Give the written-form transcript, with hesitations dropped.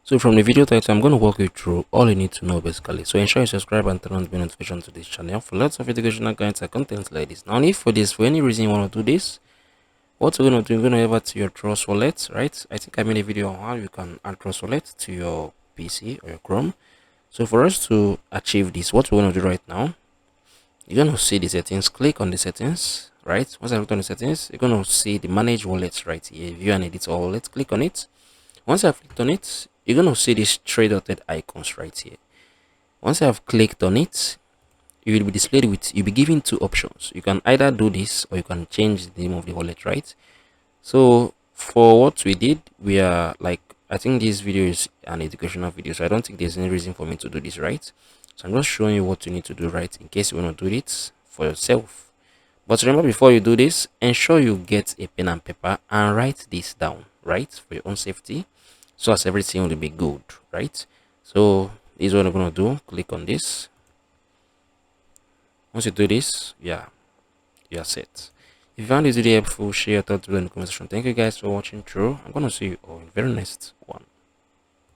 So from the video title, I'm going to walk you through all you need to know basically. So ensure you subscribe and turn on the bell notification to this channel for lots of educational guides and content like this. Now, if for any reason you want to do this, what we're going to do, we're going to over to your Trust Wallet, right? I think I made a video on how you can add Trust Wallet to your PC or your Chrome. So for us to achieve this, what we're going to do right now, you're going to see the settings. Click on the settings, right? Once I click on the settings, you're going to see the Manage Wallets right here. View and Edit All Wallet. Click on it. Once I've clicked on it, you're going to see these three dotted icons right here. Once I've clicked on it, you will be displayed with, you'll be given two options. You can either do this or you can change the name of the wallet, right? So for what we did, we are like, I think this video is an educational video, so I don't think there's any reason for me to do this, right? So I'm just showing you what you need to do, right, in case you want to do it for yourself. But remember, before you do this, ensure you get a pen and paper and write this down, right, for your own safety, so as everything will be good, right? So this is what I'm going to do. Click on this. Once you do this, yeah, you are set. If you found this video helpful, share your thoughts below in the comment section. Thank you guys for watching through. I'm going to see you all in the very next one.